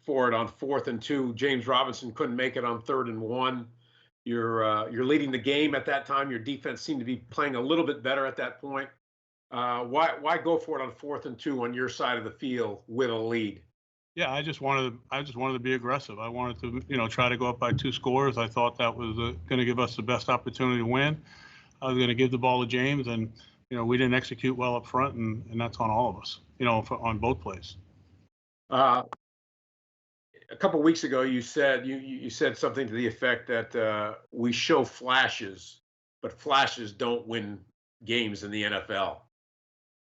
for it on 4th and 2. James Robinson couldn't make it on 3rd and 1. You're leading the game at that time. Your defense seemed to be playing a little bit better at that point. Why go for it on 4th and 2 on your side of the field with a lead? Yeah, I just wanted to be aggressive. I wanted to, try to go up by 2 scores. I thought that was going to give us the best opportunity to win. I was going to give the ball to James, and we didn't execute well up front, and that's on all of us. On both plays. A couple of weeks ago, you said you said something to the effect that we show flashes, but flashes don't win games in the NFL.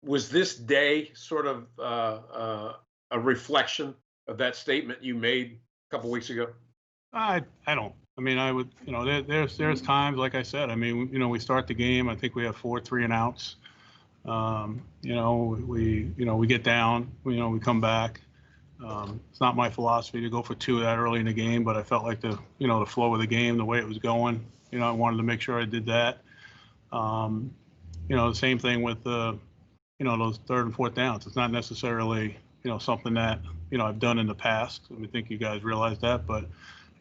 Was this day sort of a reflection of that statement you made a couple weeks ago? I don't. I mean, I would. There's times, like I said. I mean, we start the game. I think we have 4 3-and-outs. We get down. We come back. It's not my philosophy to go for 2 that early in the game, but I felt like the flow of the game, the way it was going, I wanted to make sure I did that. The same thing with those 3rd and 4th downs. It's not necessarily, something that, I've done in the past. I think you guys realize that, but,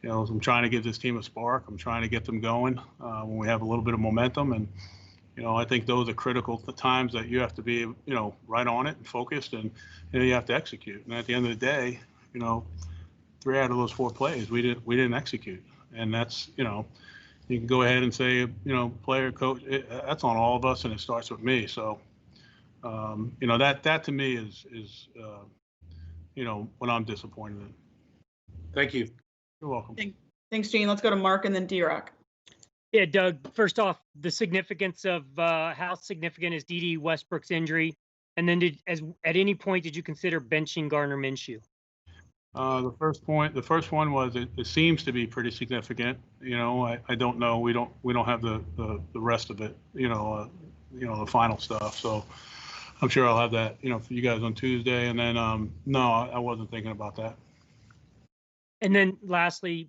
I'm trying to give this team a spark. I'm trying to get them going when we have a little bit of momentum. And, I think those are critical times that you have to be, right on it and focused, and you have to execute. And at the end of the day, 3 out of those 4 plays we didn't execute, and that's you can go ahead and say player, coach, that's on all of us, and it starts with me. So that to me is what I'm disappointed in. Thank you. You're welcome. Thanks, Gene. Let's go to Mark and then D-Rock. Yeah, Doug, first off, the significance of how significant is D.D. Westbrook's injury? And then at any point did you consider benching Gardner Minshew? The first one was it seems to be pretty significant. I don't know. We don't have the rest of it, the final stuff. So I'm sure I'll have that, for you guys on Tuesday. And then, no, I wasn't thinking about that. And then lastly,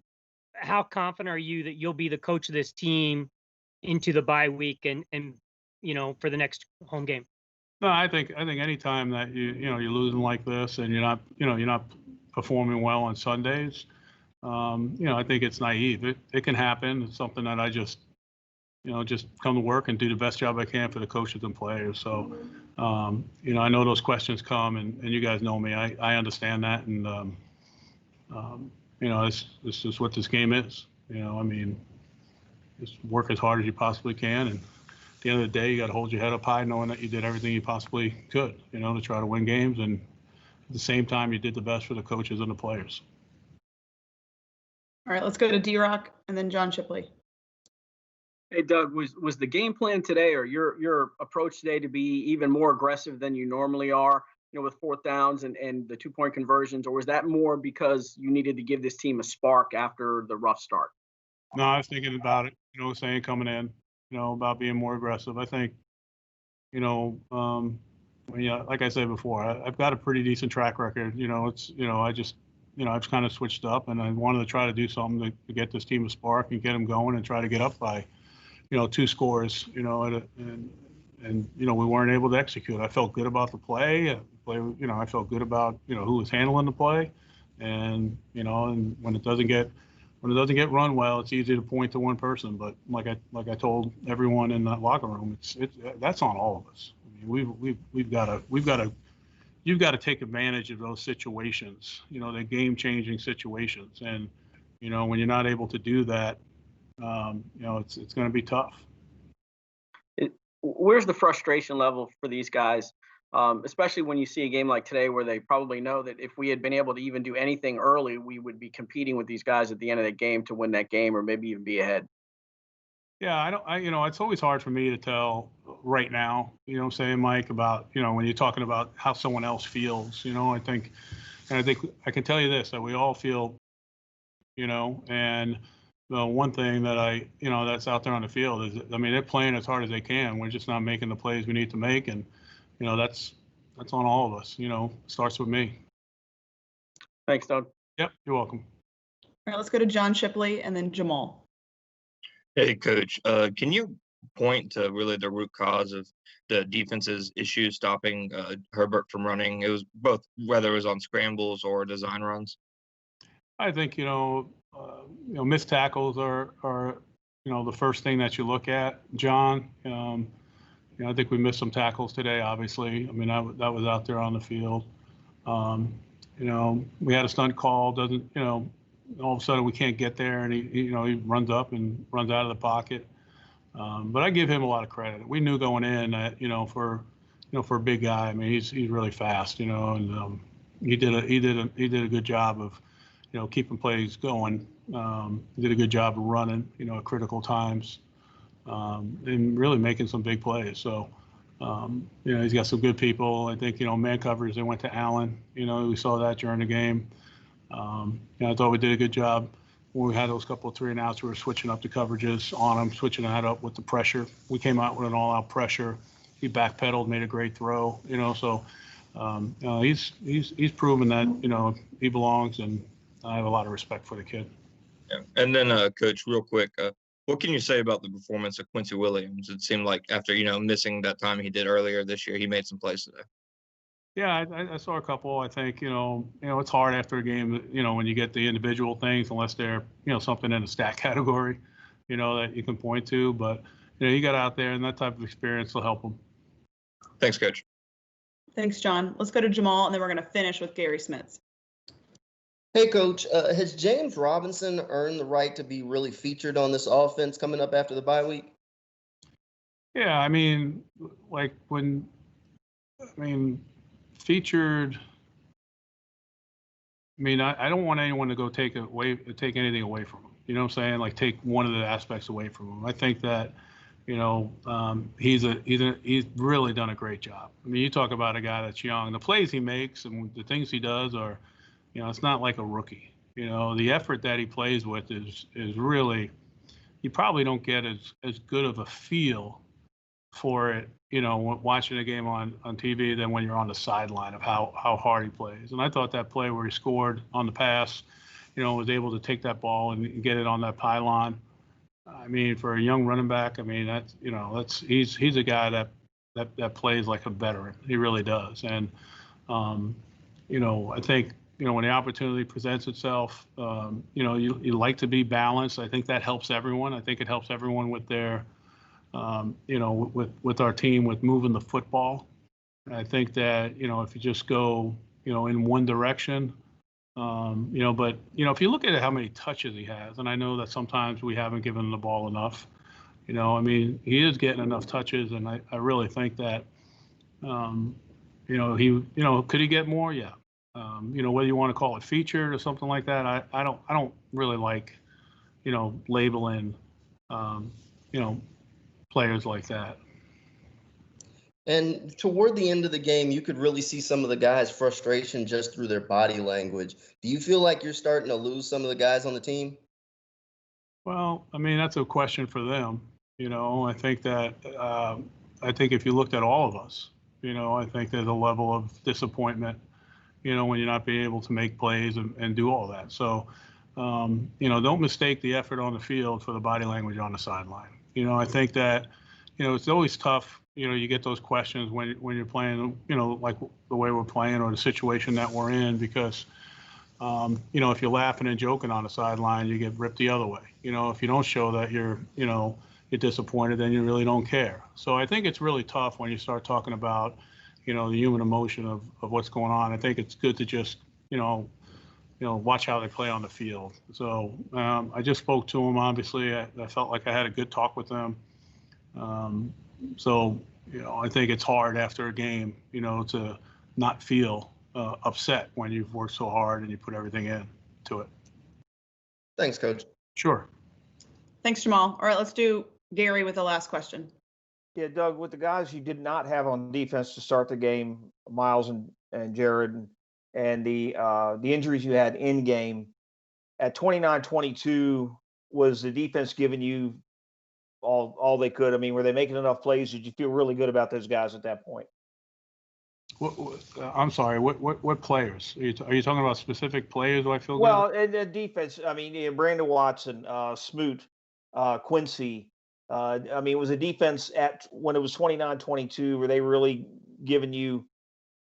how confident are you that you'll be the coach of this team into the bye week and for the next home game? No, I think any time that you're losing like this and you're not performing well on Sundays, I think it's naive. It can happen. It's something that I just come to work and do the best job I can for the coaches and players. So, I know those questions come, and you guys know me. I understand that, and it's just what this game is. Just work as hard as you possibly can, and at the end of the day, you got to hold your head up high, knowing that you did everything you possibly could, to try to win games, and at the same time, you did the best for the coaches and the players. All right, let's go to D-Rock and then John Shipley. Hey, Doug, was the game plan today, or your approach today, to be even more aggressive than you normally are, with 4th downs and the 2-point conversions, or was that more because you needed to give this team a spark after the rough start? No, I was thinking about it, saying coming in, about being more aggressive. I think, like I said before, I've got a pretty decent track record. I've kind of switched up, and I wanted to try to do something to get this team a spark and get them going and try to get up by, 2 scores, and we weren't able to execute. I felt good about the play. I felt good about, who was handling the play, and, and when it doesn't get run well, it's easy to point to one person. But like I told everyone in that locker room, that's on all of us. I mean, you've got to take advantage of those situations, the game-changing situations. And, when you're not able to do that, it's going to be tough. Where's the frustration level for these guys, especially when you see a game like today where they probably know that if we had been able to even do anything early, we would be competing with these guys at the end of the game to win that game, or maybe even be ahead? Yeah, it's always hard for me to tell right now, saying, Mike, about, when you're talking about how someone else feels, I think I can tell you this, that we all feel, and the one thing that that's out there on the field is, they're playing as hard as they can. We're just not making the plays we need to make. And, that's on all of us, starts with me. Thanks, Doug. Yep, you're welcome. All right, let's go to John Shipley and then Jamal. Hey, Coach. Can you point to really the root cause of the defense's issues stopping Herbert from running? It was both, whether it was on scrambles or design runs. I think, missed tackles are the first thing that you look at, John. I think we missed some tackles today, obviously. I mean, that was out there on the field. We had a stunt call, all of a sudden we can't get there, and he runs up and runs out of the pocket. But I give him a lot of credit. We knew going in that, for a big guy, I mean, he's really fast, and he did a good job of, keeping plays going. He did a good job of running, at critical times, and really making some big plays. So, he's got some good people. I think, man coverage, they went to Allen. We saw that during the game. I thought we did a good job when we had those couple of 3-and-outs. We were switching up the coverages on him, switching that up with the pressure. We came out with an all-out pressure. He backpedaled, made a great throw. So he's proven that he belongs, and I have a lot of respect for the kid. Yeah. And then, Coach, real quick, what can you say about the performance of Quincy Williams? It seemed like after missing that time he did earlier this year, he made some plays today. Yeah, I saw a couple. I think it's hard after a game, when you get the individual things, unless they're something in a stat category, that you can point to. But he got out there, and that type of experience will help him. Thanks, Coach. Thanks, John. Let's go to Jamal, and then we're going to finish with Gary Smits. Hey, Coach, has James Robinson earned the right to be really featured on this offense coming up after the bye week? Yeah, I mean, featured. I mean, I don't want anyone to go take anything away from him. You know what I'm saying? Like, take one of the aspects away from him. I think that, he's really done a great job. I mean, you talk about a guy that's young. The plays he makes and the things he does are, it's not like a rookie. The effort that he plays with is really, you probably don't get as good of a feel for it, watching a game on TV than when you're on the sideline of how hard he plays. And I thought that play where he scored on the pass, was able to take that ball and get it on that pylon. I mean, for a young running back, I mean, he's a guy that plays like a veteran. He really does. And, I think, when the opportunity presents itself, you like to be balanced. I think that helps everyone. I think it helps everyone with their, with our team, with moving the football. I think that, if you just go, in one direction, but, if you look at how many touches he has, and I know that sometimes we haven't given him the ball enough, I mean, he is getting enough touches, and I really think that, could he get more? Yeah. Whether you want to call it featured or something like that, I don't really like, labeling, players like that. And toward the end of the game, you could really see some of the guys' frustration just through their body language. Do you feel like you're starting to lose some of the guys on the team? Well, I mean, that's a question for them. I think that I think if you looked at all of us, I think there's a level of disappointment, when you're not being able to make plays and do all that. So, don't mistake the effort on the field for the body language on the sideline. I think that, it's always tough. You get those questions when you're playing, like the way we're playing or the situation that we're in, because, if you're laughing and joking on the sideline, you get ripped the other way. If you don't show that you're disappointed, then you really don't care. So I think it's really tough when you start talking about, the human emotion of what's going on. I think it's good to just, watch how they play on the field. So I just spoke to him. Obviously, I felt like I had a good talk with them. So, I think it's hard after a game, to not feel upset when you've worked so hard and you put everything into it. Thanks, Coach. Sure. Thanks, Jamal. All right, let's do Gary with the last question. Yeah, Doug, with the guys you did not have on defense to start the game, Miles and Jared, and the injuries you had in game, at 29-22, was the defense giving you all they could? I mean, were they making enough plays? Did you feel really good about those guys at that point? I'm sorry. What players are you talking about? Specific players? Do I feel well good? in the defense? I mean, Brandon Watson, Smoot, Quincy. I mean, it was a defense when it was 29-22, were they really giving you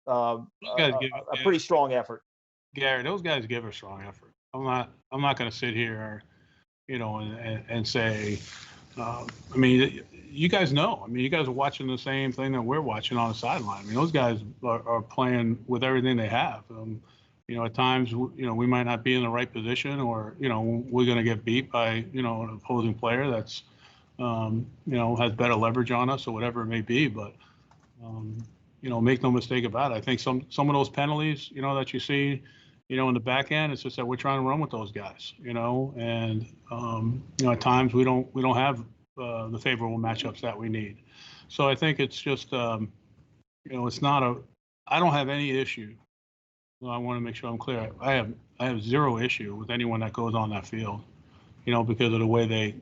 guys a give- pretty strong effort? Gary, those guys give a strong effort. I'm not going to sit here, and say, I mean, you guys know. I mean, you guys are watching the same thing that we're watching on the sideline. I mean, those guys are playing with everything they have. At times, we might not be in the right position, or we're going to get beat by an opposing player that's has better leverage on us or whatever it may be. But make no mistake about it. I think some of those penalties, that you see, in the back end, it's just that we're trying to run with those guys, and at times we don't have the favorable matchups that we need. So I think it's just, it's not I don't have any issue. I want to make sure I'm clear. I have zero issue with anyone that goes on that field, because of the way they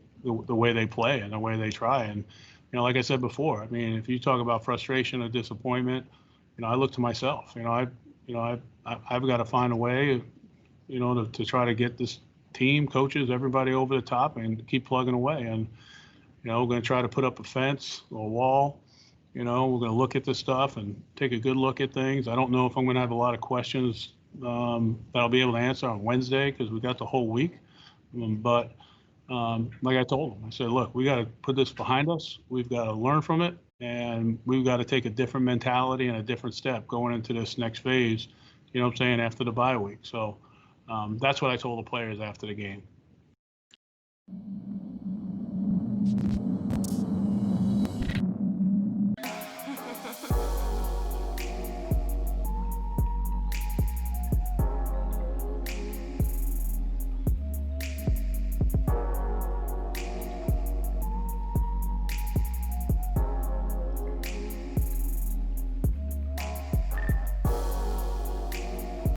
play and the way they try. And, like I said before, I mean, if you talk about frustration or disappointment, I look to myself. I've got to find a way, to try to get this team, coaches, everybody over the top and keep plugging away. And, we're going to try to put up a fence or a wall. We're going to look at this stuff and take a good look at things. I don't know if I'm going to have a lot of questions that I'll be able to answer on Wednesday because we got the whole week. But like I told them, I said, look, we got to put this behind us. We've got to learn from it, and we've got to take a different mentality and a different step going into this next phase, after the bye week. So that's what I told the players after the game.